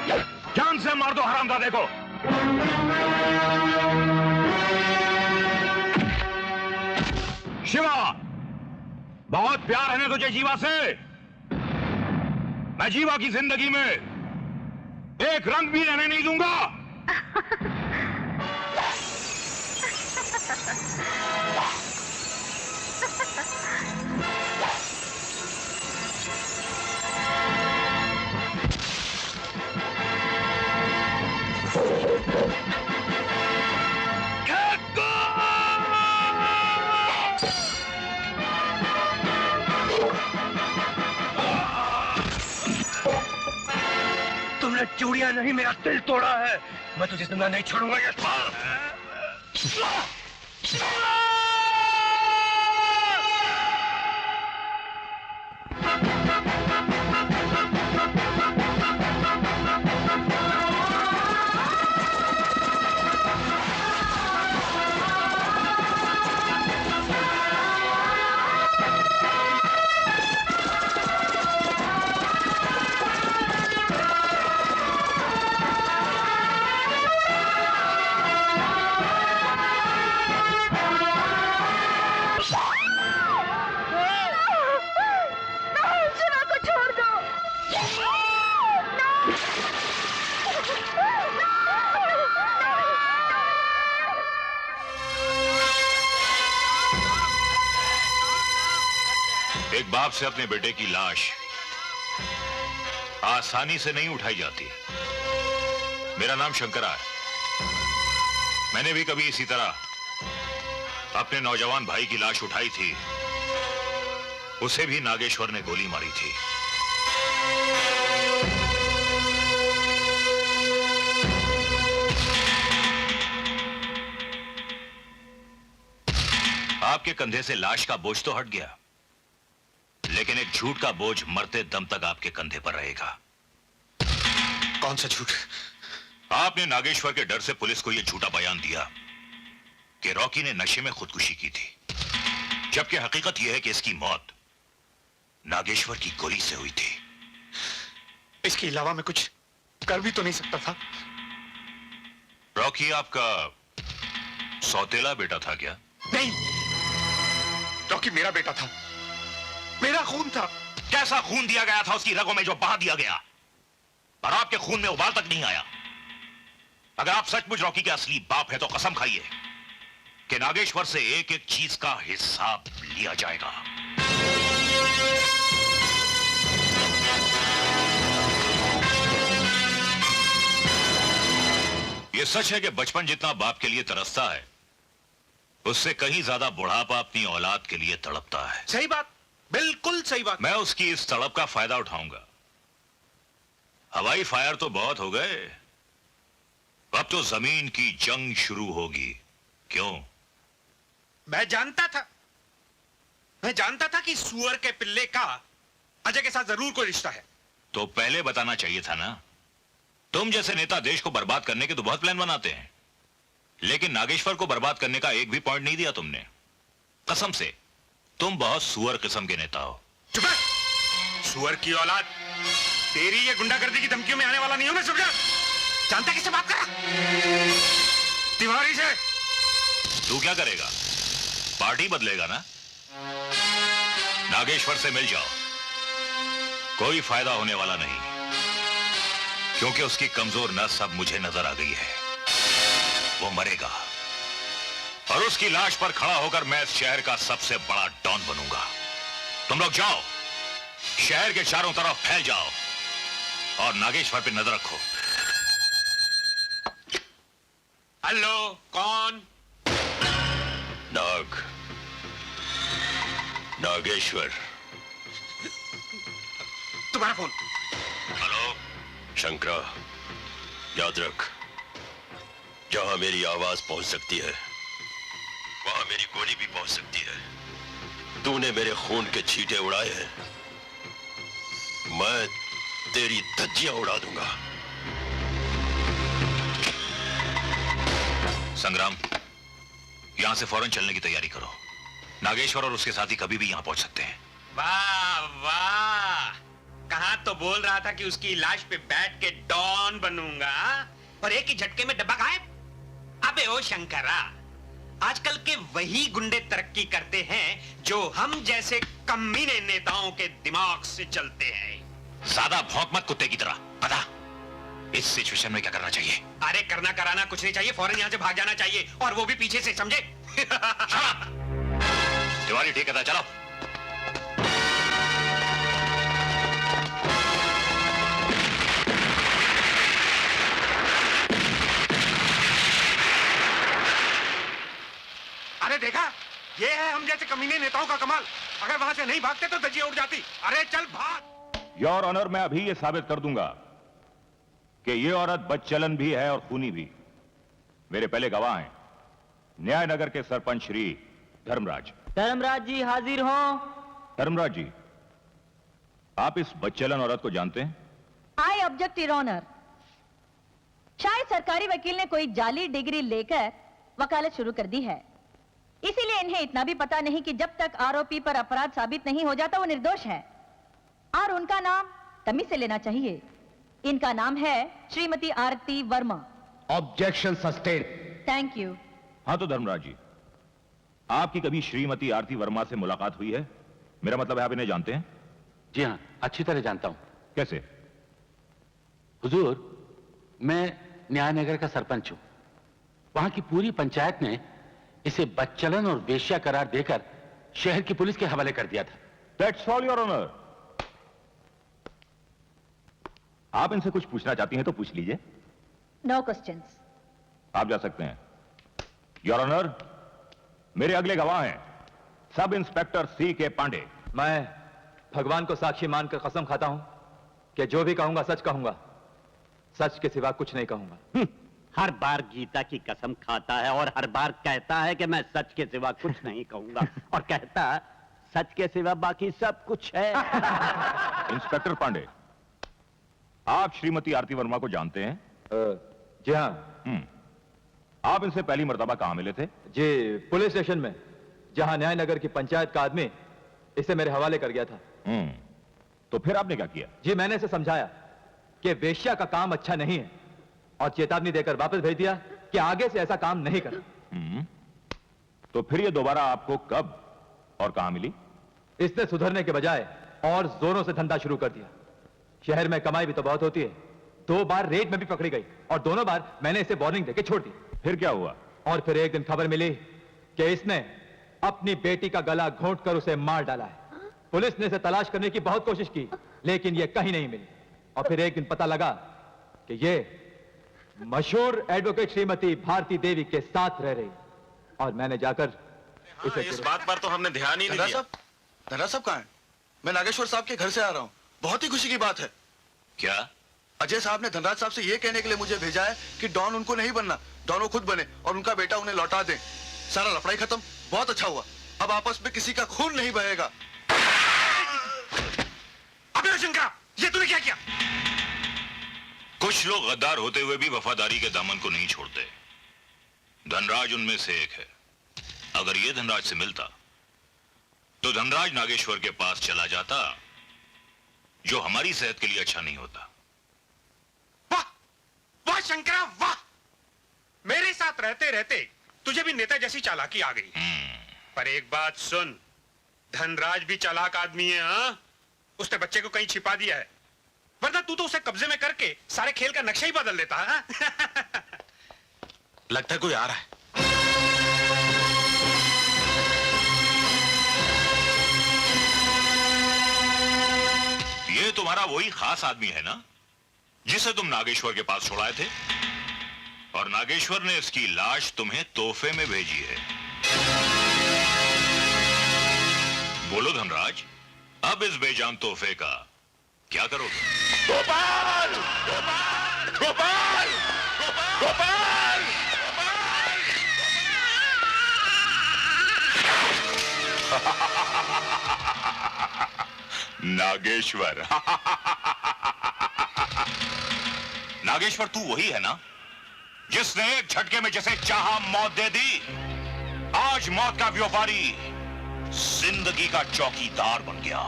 जान से मार दो हरामजादे को। शिवा, बहुत प्यार है ना तुझे जीवा से? मैं जीवा की जिंदगी में एक रंग भी रहने नहीं दूंगा। तुमने चूड़ियां नहीं मेरा दिल तोड़ा है। मैं तुझे जिंदा नहीं छोड़ूंगा यशपाल। एक बाप से अपने बेटे की लाश आसानी से नहीं उठाई जाती। मेरा नाम शंकरा है। मैंने भी कभी इसी तरह अपने नौजवान भाई की लाश उठाई थी। उसे भी नागेश्वर ने गोली मारी थी। आपके कंधे से लाश का बोझ तो हट गया, लेकिन एक झूठ का बोझ मरते दम तक आपके कंधे पर रहेगा। कौन सा झूठ? आपने नागेश्वर के डर से पुलिस को यह झूठा बयान दिया कि रॉकी ने नशे में खुदकुशी की थी, जबकि हकीकत यह है कि इसकी मौत नागेश्वर की गोली से हुई थी। इसके अलावा मैं कुछ कर भी तो नहीं सकता था। रॉकी आपका सौतेला बेटा था क्या? नहीं, रॉकी मेरा बेटा था, मेरा खून था। कैसा खून दिया गया था उसकी रगों में जो बहा दिया गया, और आपके खून में उबाल तक नहीं आया। अगर आप सचमुच रॉकी के असली बाप है तो कसम खाइए कि नागेश्वर से एक एक चीज का हिसाब लिया जाएगा। यह सच है कि बचपन जितना बाप के लिए तरसता है, उससे कहीं ज्यादा बुढ़ापा अपनी औलाद के लिए तड़पता है। सही बात, बिल्कुल सही बात। मैं उसकी इस तड़प का फायदा उठाऊंगा। हवाई फायर तो बहुत हो गए, अब तो जमीन की जंग शुरू होगी। क्यों? मैं जानता था कि सुअर के पिल्ले का अजय के साथ जरूर कोई रिश्ता है। तो पहले बताना चाहिए था ना। तुम जैसे नेता देश को बर्बाद करने के तो बहुत प्लान बनाते हैं, लेकिन नागेश्वर को बर्बाद करने का एक भी पॉइंट नहीं दिया तुमने। कसम से तुम बहुत सुअर किस्म के नेता हो। चुप है, सुअर की औलाद। तेरी ये गुंडागर्दी की धमकियों में आने वाला नहीं हूं मैं। चुप जा। जानता किससे बात कर? तिवारी से। तू क्या करेगा? पार्टी बदलेगा ना? नागेश्वर से मिल जाओ, कोई फायदा होने वाला नहीं, क्योंकि उसकी कमजोर नस अब मुझे नजर आ गई है। वो मरेगा और उसकी लाश पर खड़ा होकर मैं इस शहर का सबसे बड़ा डॉन बनूंगा। तुम लोग जाओ, शहर के चारों तरफ फैल जाओ और नागेश्वर पे नजर रखो। हेलो, कौन? नागेश्वर। तुम्हारा फोन। हेलो शंकरा, याद रख, जहां मेरी आवाज पहुंच सकती है वहां मेरी गोली भी पहुंच सकती है। तूने मेरे खून के छींटे उड़ाए हैं, मैं तेरी धज्जियां उड़ा दूंगा। संग्राम, यहां से फौरन चलने की तैयारी करो। नागेश्वर और उसके साथी कभी भी यहां पहुंच सकते हैं। वाह वाह, कहा तो बोल रहा था कि उसकी लाश पे बैठ के डॉन बनूंगा और एक ही झटके में डब्बा गायब। अबे ओ शंकरा, आजकल के वही गुंडे तरक्की करते हैं जो हम जैसे कमीने नेताओं के दिमाग से चलते हैं। ज्यादा भौंक मत कुत्ते की तरह। बता, इस सिचुएशन में क्या करना चाहिए? अरे करना कराना कुछ नहीं चाहिए, फौरन यहां से भाग जाना चाहिए, और वो भी पीछे से, समझे? तिवारी ठीक है, चलो। अरे देखा, ये है हम जैसे कमीने नेताओं का कमाल। अगर वहां से नहीं भागते तो धज्जियां उड़ जाती। अरे चल भाग। योर ऑनर, मैं अभी ये साबित कर दूंगा कि ये औरत बदचलन भी है और खूनी भी। मेरे पहले गवाह हैं न्यायनगर के सरपंच श्री धर्मराज। धर्मराज जी हाजिर हो। धर्मराज जी, आप इस बदचलन औरत को जानते हैं? I object your honour. शायद सरकारी वकील ने कोई जाली डिग्री लेकर वकालत शुरू कर दी है, इसीलिए इन्हें इतना भी पता नहीं कि जब तक आरोपी पर अपराध साबित नहीं हो जाता वो निर्दोष है। और उनका नाम तमीज से लेना चाहिए। इनका नाम है Shrimati Aarti Verma. Objection sustain. Thank you. हाँ तो धर्मराज जी, आपकी कभी श्रीमती आरती वर्मा से मुलाकात हुई है? मेरा मतलब है आप इन्हें जानते हैं? जी हाँ, अच्छी तरह जानता हूं। कैसे? हुजूर, मैं न्यायनगर का सरपंच हूं। वहां की पूरी पंचायत ने इसे बदचलन और वेश्या करार देकर शहर की पुलिस के हवाले कर दिया था। That's all your honour. आप इनसे कुछ पूछना चाहती हैं तो पूछ लीजिए। No questions. आप जा सकते हैं। योर ऑनर, मेरे अगले गवाह हैं सब इंस्पेक्टर सी के पांडे। मैं भगवान को साक्षी मानकर कसम खाता हूं कि जो भी कहूंगा सच कहूंगा, सच के सिवा कुछ नहीं कहूंगा। हर बार गीता की कसम खाता है और हर बार कहता है कि मैं सच के सिवा कुछ नहीं कहूंगा, और कहता है सच के सिवा बाकी सब कुछ है। इंस्पेक्टर पांडे, आप श्रीमती आरती वर्मा को जानते हैं? जी हाँ। आप इनसे पहली मर्तबा कहां मिले थे? जी, पुलिस स्टेशन में, जहां न्यायनगर की पंचायत का आदमी इसे मेरे हवाले कर गया था। तो फिर आपने क्या किया? जी, मैंने इसे समझाया कि वेश्या का काम अच्छा नहीं है और चेतावनी देकर वापस भेज दिया कि आगे से ऐसा काम नहीं करना। तो फिर ये दोबारा आपको कब और कहां मिली? इसने सुधरने के बजाय और जोरों से धंधा शुरू कर दिया। शहर में कमाई भी तो बहुत होती है। 2 बार रेड में भी पकड़ी गई और दोनों बार मैंने इसे वार्निंग देके छोड़ दी। फिर क्या हुआ? और फिर एक दिन खबर मिली कि इसने अपनी बेटी का गला घोंट कर उसे मार डाला है। पुलिस ने इसे तलाश करने की बहुत कोशिश की, लेकिन ये कहीं नहीं मिली। और फिर एक दिन पता लगा कि ये मशहूर एडवोकेट श्रीमती भारती देवी के साथ रह रही, और मैंने जाकर इसे इस बात पर तो हमने ध्यान ही नहीं दिया। धनराज साहब कहाँ हैं? मैं नागेश्वर साहब के घर से आ रहा हूँ। बहुत ही खुशी की बात है। क्या? अजय साहब ने धनराज साहब से ये कहने के लिए मुझे भेजा है कि डॉन उनको नहीं बनना, डॉन वो खुद बने और उनका बेटा उन्हें लौटा दे। सारा लफड़ाई खत्म। बहुत अच्छा हुआ, अब आपस में किसी का खून नहीं बहेगा। अबे शंकरा, ये तूने क्या किया? कुछ लोग गद्दार होते हुए भी वफादारी के दामन को नहीं छोड़ते। धनराज उनमें से एक है। अगर ये धनराज से मिलता तो धनराज नागेश्वर के पास चला जाता, जो हमारी सेहत के लिए अच्छा नहीं होता। वाह वाह शंकरा वाह! मेरे साथ रहते रहते तुझे भी नेता जैसी चालाकी आ गई। पर एक बात सुन, धनराज भी चालाक आदमी है। हाँ, उसने बच्चे को कहीं छिपा दिया है, वरना तू तो उसे कब्जे में करके सारे खेल का नक्शा ही बदल देता है। लगता है कोई आ रहा है। ये तुम्हारा वही खास आदमी है ना, जिसे तुम नागेश्वर के पास छोड़ाए थे, और नागेश्वर ने इसकी लाश तुम्हें तोहफे में भेजी है। बोलो धनराज, अब इस बेजान तोहफे का क्या करोगे? गोपाल! गोपाल! गोपाल! गोपाल! नागेश्वर। नागेश्वर, तू वही है ना जिसने एक झटके में जैसे चाहा मौत दे दी? आज मौत का व्यापारी जिंदगी का चौकीदार बन गया।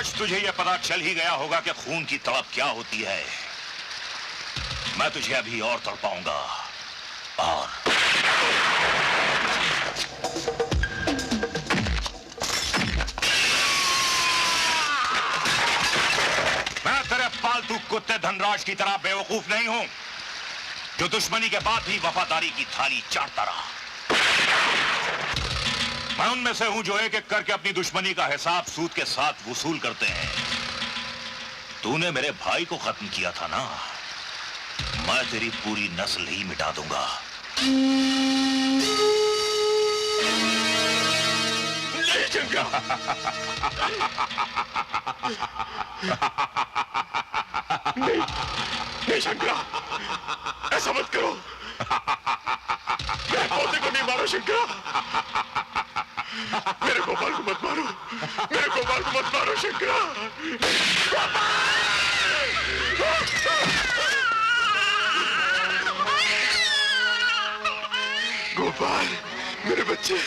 आज तुझे यह पता चल ही गया होगा कि खून की तड़प क्या होती है। मैं तुझे अभी और तड़पाऊंगा और मैं तेरे पालतू कुत्ते धनराज की तरह बेवकूफ नहीं हूं जो दुश्मनी के बाद भी वफादारी की थाली चाटता रहा। मैं उनमें से हूं जो एक एक करके अपनी दुश्मनी का हिसाब सूद के साथ वसूल करते हैं। तूने मेरे भाई को खत्म किया था ना, मैं तेरी पूरी नस्ल ही मिटा दूंगा। नहीं चंगा। नहीं शंकरा, ऐसा मत करो। मेरे पोते को नहीं मारो शंकरा। मेरे गोपाल को मत मारो। मेरे गोपाल को मत मारो शंकरा। गोपाल, मेरे बच्चे।